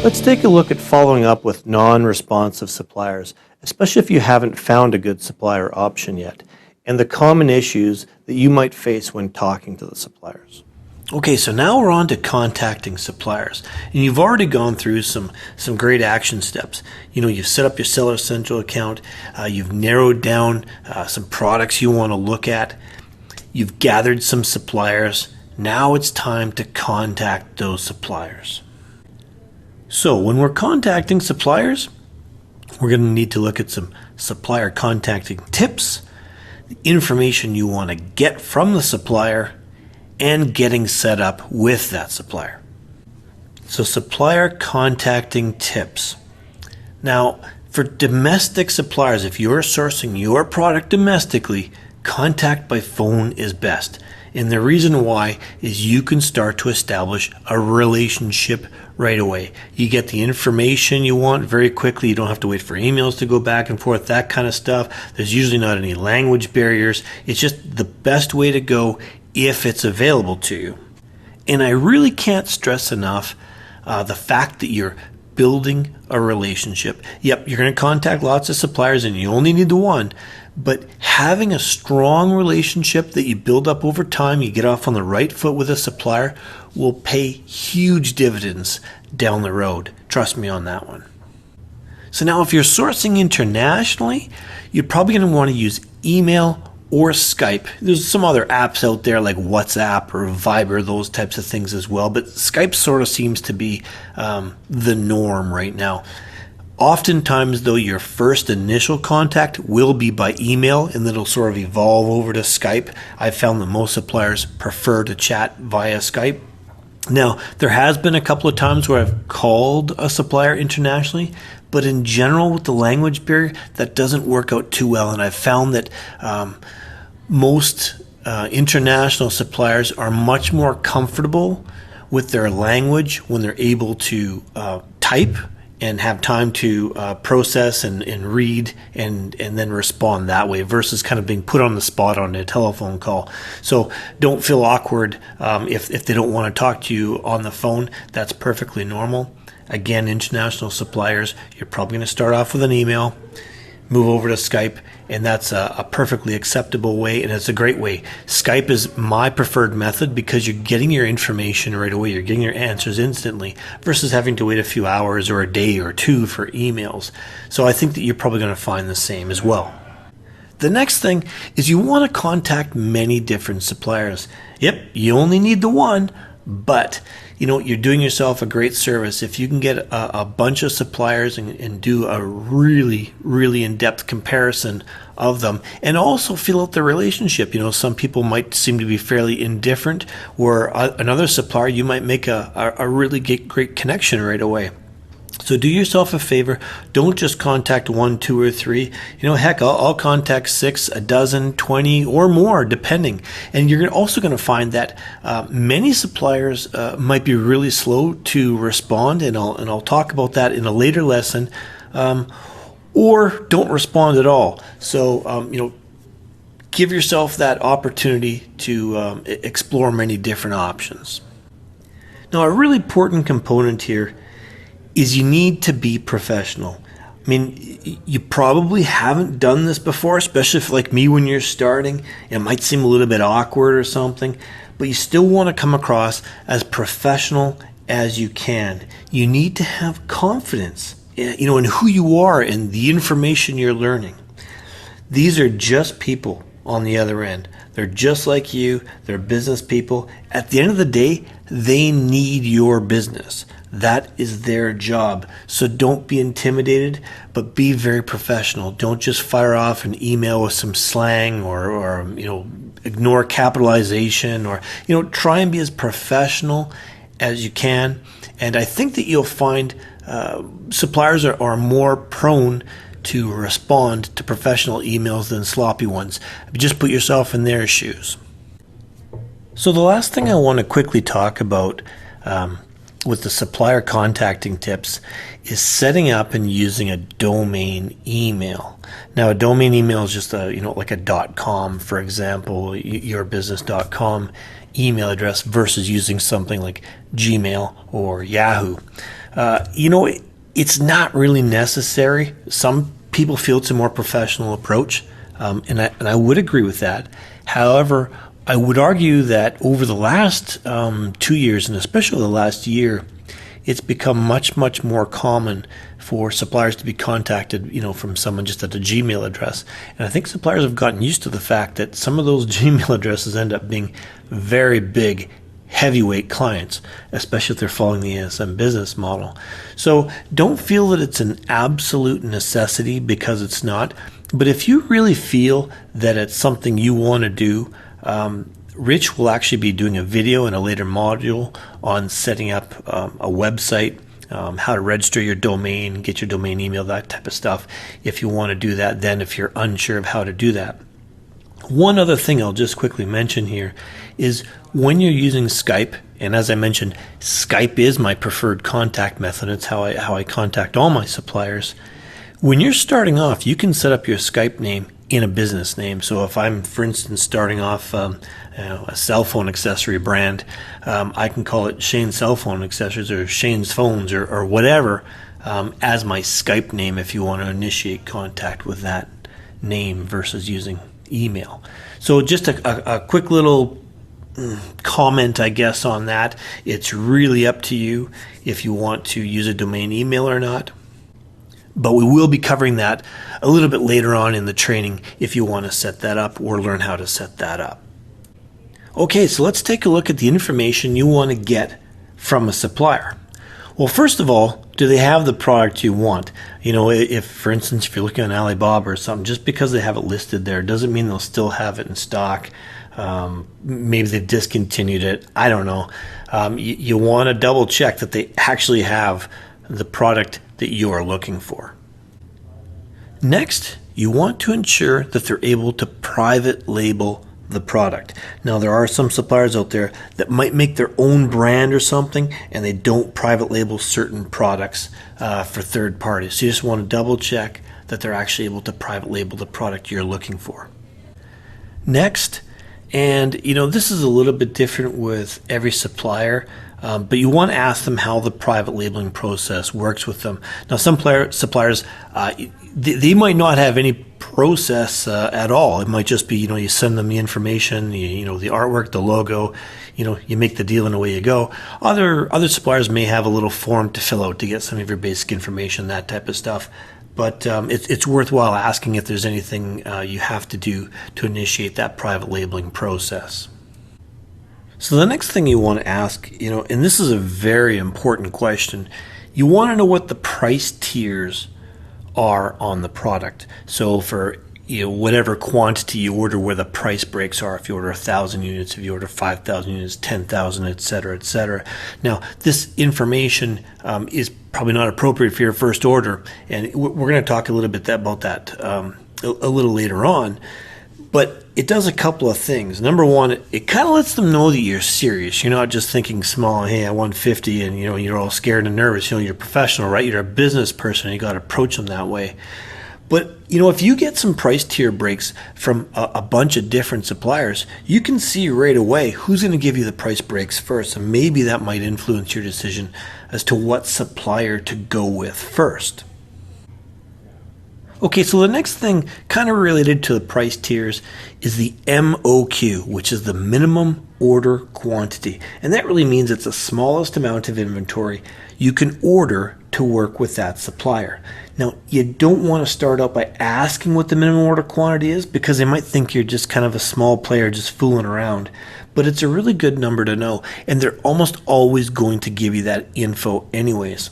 Let's take a look at following up with non-responsive suppliers, especially if you haven't found a good supplier option yet, and the common issues that you might face when talking to the suppliers. Okay, so now we're on to contacting suppliers, and you've already gone through some great action steps. You've set up your Seller Central account, you've narrowed down some products you want to look at, you've gathered some suppliers. Now it's time to contact those suppliers. So when we're contacting suppliers, we're going to need to look at some supplier contacting tips, the information you want to get from the supplier, and getting set up with that supplier. So supplier contacting tips. Now, for domestic suppliers, if you're sourcing your product domestically, contact by phone is best. And the reason why is you can start to establish a relationship right away. You get the information you want very quickly. You don't have to wait for emails to go back and forth, that kind of stuff. There's usually not any language barriers. It's just the best way to go if it's available to you. And I really can't stress enough the fact that you're building a relationship. Yep, you're going to contact lots of suppliers and you only need the one. But having a strong relationship that you build up over time, you get off on the right foot with a supplier, will pay huge dividends down the road. Trust me on that one. So now if you're sourcing internationally, you're probably going to want to use email or Skype. There's some other apps out there like WhatsApp or Viber, those types of things as well. But Skype sort of seems to be the norm right now. Oftentimes, though, your first initial contact will be by email, and then it'll sort of evolve over to Skype. I've found that most suppliers prefer to chat via Skype. Now, there has been a couple of times where I've called a supplier internationally, but in general, with the language barrier, that doesn't work out too well. And I've found that most international suppliers are much more comfortable with their language when they're able to type and have time to process and read and then respond that way versus kind of being put on the spot on a telephone call. So don't feel awkward if they don't want to talk to you on the phone. That's perfectly normal. Again, international suppliers, you're probably going to start off with an email, move over to Skype, and that's a perfectly acceptable way, and it's a great way. Skype is my preferred method because you're getting your information right away. You're getting your answers instantly versus having to wait a few hours or a day or two for emails. So I think that you're probably going to find the same as well. The next thing is you want to contact many different suppliers. Yep, you only need the one, but you're doing yourself a great service if you can get a bunch of suppliers and do a really, really in-depth comparison of them and also feel out the relationship. Some people might seem to be fairly indifferent, where another supplier you might make a really great connection right away. So do yourself a favor. Don't just contact 1, 2, or 3. Heck, I'll contact 6, a dozen, 20, or more, depending. And you're also going to find that many suppliers might be really slow to respond, and I'll talk about that in a later lesson, or don't respond at all. So give yourself that opportunity to explore many different options. Now, a really important component here is you need to be professional. I mean, you probably haven't done this before, especially if, like me, when you're starting, it might seem a little bit awkward or something, but you still want to come across as professional as you can. You need to have confidence, in who you are and the information you're learning. These are just people on the other end. They're just like you. They're business people. At the end of the day, they need your business. That is their job. So don't be intimidated, but be very professional. Don't just fire off an email with some slang or ignore capitalization or, try and be as professional as you can. And I think that you'll find suppliers are more prone to respond to professional emails than sloppy ones. Just put yourself in their shoes. So the last thing I want to quickly talk about with the supplier contacting tips is setting up and using a domain email. Now, a domain email is just like a .com, for example, yourbusiness.com email address versus using something like Gmail or Yahoo. It's not really necessary. Some people feel it's a more professional approach, and I would agree with that. However, I would argue that over the last 2 years, and especially the last year, it's become much, much more common for suppliers to be contacted, from someone just at a Gmail address. And I think suppliers have gotten used to the fact that some of those Gmail addresses end up being very big, heavyweight clients, especially if they're following the ASM business model. So don't feel that it's an absolute necessity, because it's not. But if you really feel that it's something you want to do, Rich will actually be doing a video in a later module on setting up a website, how to register your domain, get your domain email, that type of stuff, if you want to do that then, if you're unsure of how to do that. One other thing I'll just quickly mention here is when you're using Skype, and as I mentioned, Skype is my preferred contact method. It's how I contact all my suppliers. When you're starting off, you can set up your Skype name in a business name. So if I'm, for instance, starting off a cell phone accessory brand, I can call it Shane Cell Phone Accessories or Shane's Phones or whatever as my Skype name if you want to initiate contact with that name versus using email. So just a quick little comment, I guess, on that. It's really up to you if you want to use a domain email or not. But we will be covering that a little bit later on in the training if you want to set that up or learn how to set that up. Okay, so let's take a look at the information you want to get from a supplier. Well, first of all, do they have the product you want? If, for instance, if you're looking on Alibaba or something, just because they have it listed there doesn't mean they'll still have it in stock. Maybe they've discontinued it. I don't know. You want to double check that they actually have the product that you are looking for. Next, you want to ensure that they're able to private label the product. Now, there are some suppliers out there that might make their own brand or something, and they don't private label certain products for third parties. So you just want to double check that they're actually able to private label the product you're looking for. Next, and this is a little bit different with every supplier, but you want to ask them how the private labeling process works with them. Now, some suppliers, they might not have any process at all. It might just be, you send them the information, the artwork, the logo, you make the deal and away you go. Other suppliers may have a little form to fill out to get some of your basic information, that type of stuff. But it's worthwhile asking if there's anything you have to do to initiate that private labeling process. So the next thing you want to ask, and this is a very important question, you want to know what the price tiers are on the product. So for whatever quantity you order, where the price breaks are, if you order 1,000 units, if you order 5,000 units, 10,000, etc., etc. Now, this information is probably not appropriate for your first order, and we're going to talk a little bit about that a little later on. But it does a couple of things. Number one, it kind of lets them know that you're serious. You're not just thinking small, hey, I want 50, and you're all scared and nervous. You're a professional, right? You're a business person, and you got to approach them that way. But if you get some price tier breaks from a bunch of different suppliers, you can see right away who's going to give you the price breaks first, and maybe that might influence your decision as to what supplier to go with first. Okay, so the next thing kind of related to the price tiers is the MOQ, which is the minimum order quantity. And that really means it's the smallest amount of inventory you can order to work with that supplier. Now, you don't want to start out by asking what the minimum order quantity is, because they might think you're just kind of a small player just fooling around. But it's a really good number to know, and they're almost always going to give you that info anyways.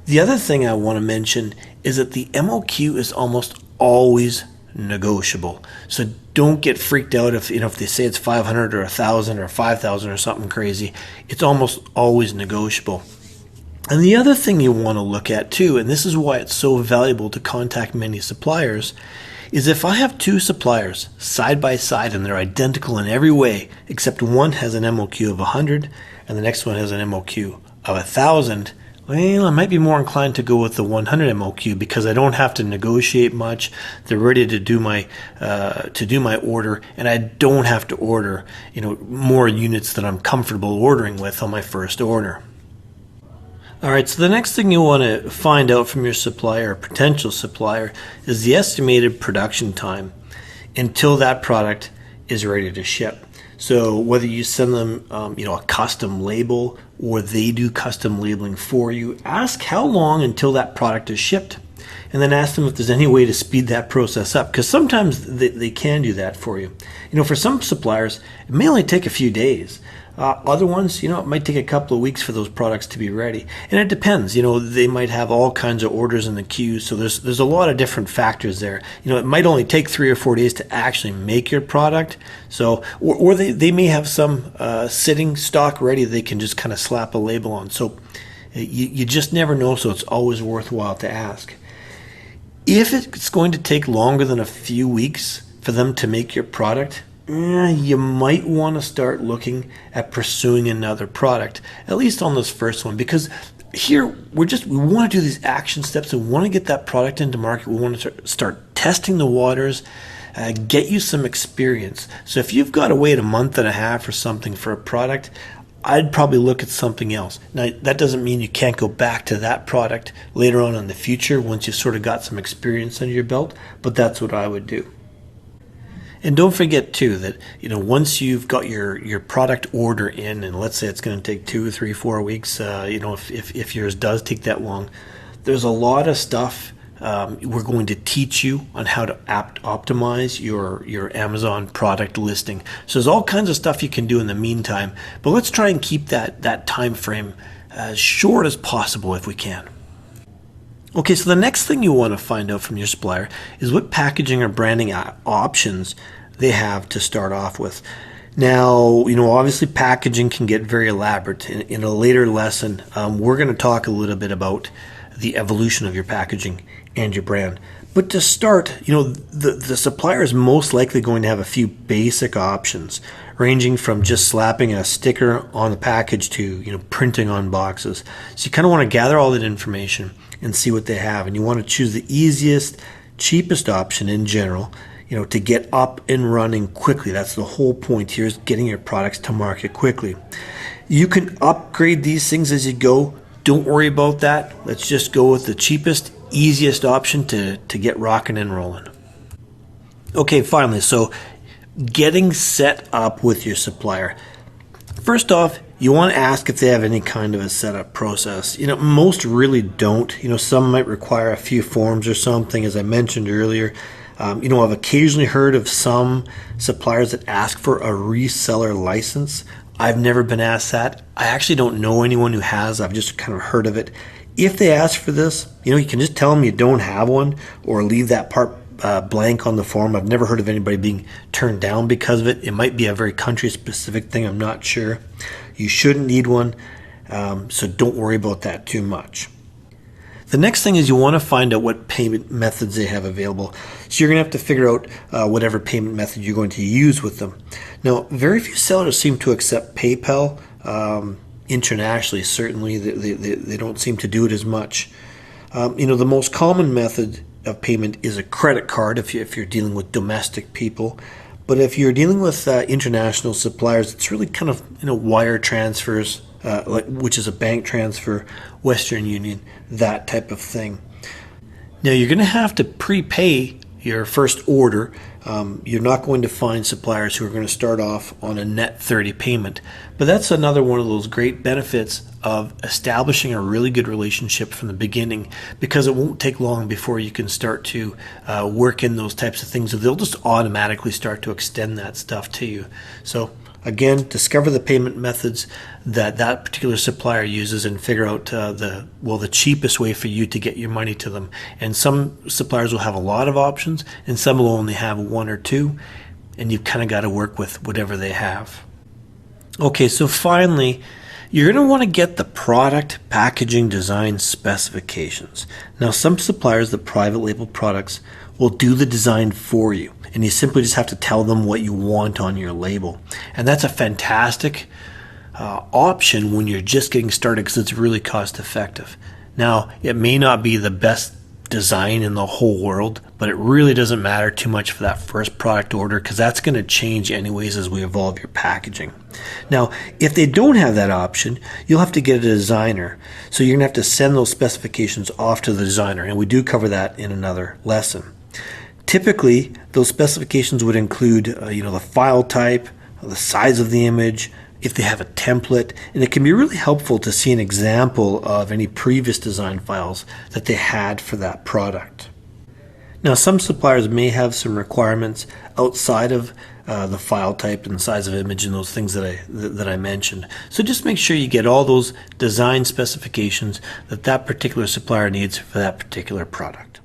The other thing I want to mention is that the MOQ is almost always negotiable. So don't get freaked out if they say it's 500 or 1,000 or 5,000 or something crazy. It's almost always negotiable. And the other thing you want to look at too, and this is why it's so valuable to contact many suppliers, is if I have two suppliers side by side and they're identical in every way, except one has an MOQ of 100 and the next one has an MOQ of 1,000, well, I might be more inclined to go with the 100 MOQ because I don't have to negotiate much. They're ready to do my order, and I don't have to order more units than I'm comfortable ordering with on my first order. All right, so the next thing you want to find out from your supplier or potential supplier is the estimated production time until that product is ready to ship. So whether you send them a custom label or they do custom labeling for you, ask how long until that product is shipped, and then ask them if there's any way to speed that process up, because sometimes they can do that for you. For some suppliers, it may only take a few days. Other ones, it might take a couple of weeks for those products to be ready. And it depends, they might have all kinds of orders in the queue. So there's a lot of different factors there. It might only take 3 or 4 days to actually make your product. So, or they may have some sitting stock ready they can just kind of slap a label on. So you just never know. So it's always worthwhile to ask. If it's going to take longer than a few weeks for them to make your product, you might want to start looking at pursuing another product, at least on this first one, because here we want to do these action steps and want to get that product into market. We want to start testing the waters, get you some experience. So if you've got to wait a month and a half or something for a product, I'd probably look at something else. Now, that doesn't mean you can't go back to that product later on in the future once you've sort of got some experience under your belt, but that's what I would do. And don't forget too that once you've got your product order in, and let's say it's going to take 2, 3, 4 weeks, if yours does take that long, there's a lot of stuff we're going to teach you on how to optimize your Amazon product listing. So there's all kinds of stuff you can do in the meantime, but let's try and keep that time frame as short as possible if we can. Okay, so the next thing you want to find out from your supplier is what packaging or branding options they have to start off with. Now, obviously packaging can get very elaborate. In a later lesson, we're going to talk a little bit about the evolution of your packaging and your brand. But to start, the supplier is most likely going to have a few basic options, ranging from just slapping a sticker on the package to printing on boxes. So you kind of want to gather all that information and see what they have, and you want to choose the easiest, cheapest option in general, to get up and running quickly. That's the whole point here, is getting your products to market quickly. You can upgrade these things as you go. Don't worry about that. Let's just go with the cheapest, easiest option to get rocking and rolling. Okay, finally, so getting set up with your supplier. First off, you want to ask if they have any kind of a setup process. Most really don't. Some might require a few forms or something, as I mentioned earlier. I've occasionally heard of some suppliers that ask for a reseller license. I've never been asked that. I actually don't know anyone who has. I've just kind of heard of it. If they ask for this, you can just tell them you don't have one, or leave that part blank on the form. I've never heard of anybody being turned down because of it. It might be a very country-specific thing. I'm not sure. You shouldn't need one, so don't worry about that too much. The next thing is you want to find out what payment methods they have available. So you're going to have to figure out whatever payment method you're going to use with them. Now, very few sellers seem to accept PayPal. Internationally, certainly, they don't seem to do it as much. The most common method of payment is a credit card if you're dealing with domestic people. But if you're dealing with international suppliers, it's really kind of wire transfers, which is a bank transfer, Western Union, that type of thing. Now you're going to have to prepay your first order. You're not going to find suppliers who are going to start off on a net 30 payment. But that's another one of those great benefits of establishing a really good relationship from the beginning, because it won't take long before you can start to work in those types of things. So they'll just automatically start to extend that stuff to you. So again, discover the payment methods that particular supplier uses and figure out the cheapest way for you to get your money to them. And some suppliers will have a lot of options, and some will only have 1 or 2, and you've kind of got to work with whatever they have. Okay, so finally, you're going to want to get the product packaging design specifications. Now, some suppliers, the private label products, will do the design for you, and you simply just have to tell them what you want on your label. And that's a fantastic option when you're just getting started because it's really cost effective. Now, it may not be the best design in the whole world, but it really doesn't matter too much for that first product order because that's going to change anyways as we evolve your packaging. Now, if they don't have that option, you'll have to get a designer. So you're going to have to send those specifications off to the designer, and we do cover that in another lesson. Typically, those specifications would include the file type, the size of the image, if they have a template, and it can be really helpful to see an example of any previous design files that they had for that product. Now, some suppliers may have some requirements outside of the file type and the size of image and those things that I mentioned. So just make sure you get all those design specifications that particular supplier needs for that particular product.